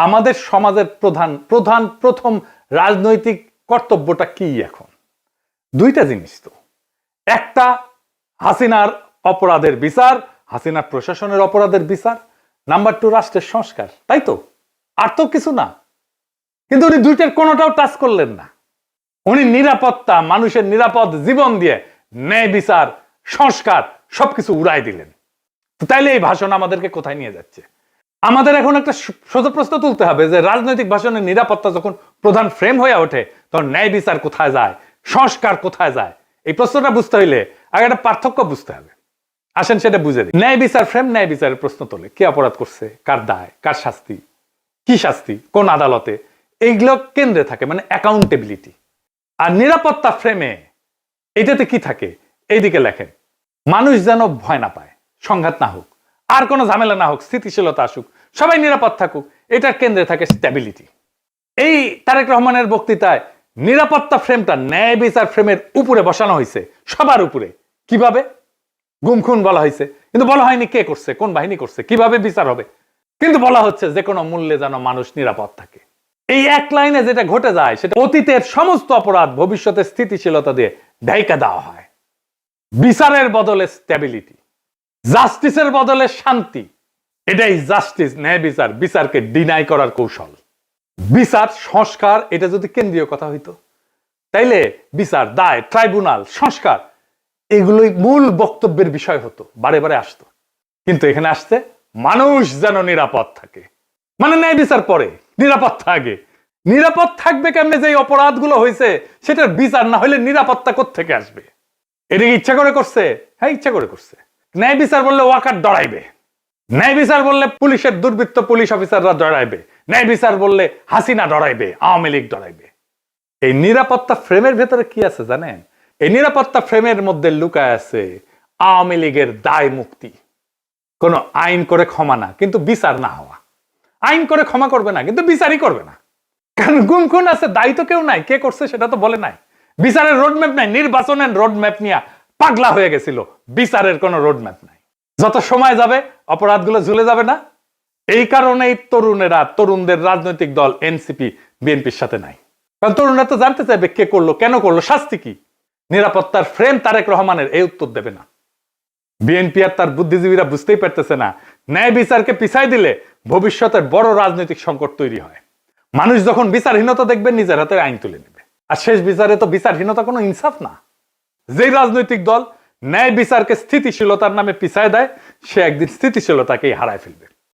আমাদের সমাজের প্রথম রাজনৈতিক কর্তব্যটা কি এখন? দুইটা জিনিস তো। একটা, হাসিনার অপরাধের বিচার, হাসিনার প্রশাসনের অপরাধের বিচার। নাম্বার 2, রাষ্ট্রের সংস্কার। তাই তো, আর তো কিছু না। কিন্তু উনি দুইটার কোনোটাও টাচ করলেন না। উনি নিরাপত্তা, মানুষের নিরাপদ জীবন দিয়ে ন্যায় বিচার, সংস্কার সবকিছু উড়াই দিলেন। তো তাইলে এই ভাষণ আমাদেরকে কোথায় নিয়ে যাচ্ছে? আমাদের এখন একটা সোজা প্রশ্ন তুলতে হবে যে রাজনৈতিক ভাষণের নিরাপত্তা যখন প্রধান ফ্রেম হয়ে ওঠে, তখন ন্যায় বিচার কোথায় যায়, সংস্কার কোথায় যায়? এই প্রশ্নটা বুঝতে হইলে আগে একটা পার্থক্য বুঝতে হবে। আসেন সেটা বুঝে দিই। ন্যায় বিচার ফ্রেম ন্যায় বিচারের প্রশ্ন তোলে, কে অপরাধ করছে, কার দায়, কার শাস্তি, কি শাস্তি, কোন আদালতে, এইগুলো কেন্দ্রে থাকে, মানে অ্যাকাউন্টেবিলিটি। আর নিরাপত্তা ফ্রেমে এটাতে কি থাকে? এইদিকে লেখেন, মানুষ যেন ভয় না পায়, সংঘাত না হোক, আর কোনো ঝামেলা না হোক, স্থিতিশীলতা আসুক, সবাই নিরাপদ থাকুক, এটার কেন্দ্রে থাকে স্ট্যাবিলিটি। এই তারেক রহমানের বক্তৃতায় নিরাপত্তা ফ্রেমটা ন্যায় বিচার ফ্রেমের উপরে বসানো হয়েছে, সবার উপরে। কিভাবে? গুম খুন বলা হয়েছে, কিন্তু বলা হয়নি কে করছে, কোন বাহিনী করছে, কিভাবে বিচার হবে। কিন্তু বলা হচ্ছে যে কোনো মূল্যে যেন মানুষ নিরাপদ থাকে। এই এক লাইনে যেটা ঘটে যায়, সেটা অতীতের সমস্ত অপরাধ ভবিষ্যতে স্থিতিশীলতা দিয়ে ঢাইকা দেওয়া হয়। বিচারের বদলে স্ট্যাবিলিটি, জাস্টিসের বদলে শান্তি। এটাই জাস্টিস, ন্যায় বিচার, বিচারকে ডিনাই করার কৌশল। বিচার, সংস্কার, এটা যদি কেন্দ্রীয় কথা হইতো, তাইলে বিচার, দায়, ট্রাইব্যুনাল, সংস্কার এগুলোই মূল বক্তব্যের বিষয় হতো, বারে বারে আসতো। কিন্তু এখানে আসছে মানুষ যেন নিরাপদ থাকে, মানে ন্যায় বিচার পরে, নিরাপত্তা আগে। নিরাপদ থাকবে কেমনে? যে অপরাধগুলো হয়েছে সেটার বিচার না হলে নিরাপত্তা কোত্থেকে আসবে? এটা ইচ্ছা করে করছে? হ্যাঁ, ইচ্ছা করে করছে। ন্যায় বিচার বললে ওয়াকার ডরাইবে, ন্যায় বিচার বললে পুলিশের দুর্বৃত্ত পুলিশ অফিসাররা ডরাইবে, ন্যায় বিচার বললে হাসিনা ডরাইবে, আওয়ামী লীগ ডরাইবে। এই নিরাপত্তা ফ্রেমের ভেতরে কি আছে জানেন? এই নিরাপত্তা ফ্রেমের মধ্যে লুকায় আছে আওয়ামী লীগের দায় মুক্তি। কোন আইন করে ক্ষমা না, কিন্তু বিচার না হওয়া। আইন করে ক্ষমা করবে না, কিন্তু বিচারই করবে না। কারণ গুম খুন আছে, দায়ী তো কেউ নাই, কে করছে সেটা তো বলে নাই। বিচারের রোডম্যাপ নাই, নির্বাচনের রোডম্যাপ নিয়ে পাগলা হয়ে গেছিল। বিচারের কোনো রোডম্যাপ নাই। যত সময় যাবে অপরাধগুলো ঝুলে যাবে না? এই কারণেই তরুণদের রাজনৈতিক দল এনসিপি বিএনপির সাথে নাই। কারণ তরুণরা তো জানতে চাইবে কে করলো, কেন করলো, শাস্তি কি। নিরাপত্তার ফ্রেম তারেক রহমানের এই উত্তর দেবে না। বিএনপি আর তার বুদ্ধিজীবীরা বুঝতেই পারতেছে না, ন্যায় বিচারকে পিছাই দিলে ভবিষ্যতের বড় রাজনৈতিক সংকট তৈরি হয়। মানুষ যখন বিচারহীনতা দেখবে, নিজের হাতে আইন তুলে নেবে। আর শেষ বিচারে তো বিচারহীনতা কোনো ইনসাফ না। যেই রাজনৈতিক দল ন্যায় বিচারকে স্থিতিশীলতার নামে পিছায় দেয়, সে একদিন স্থিতিশীলতাকেই হারায় ফেলবে।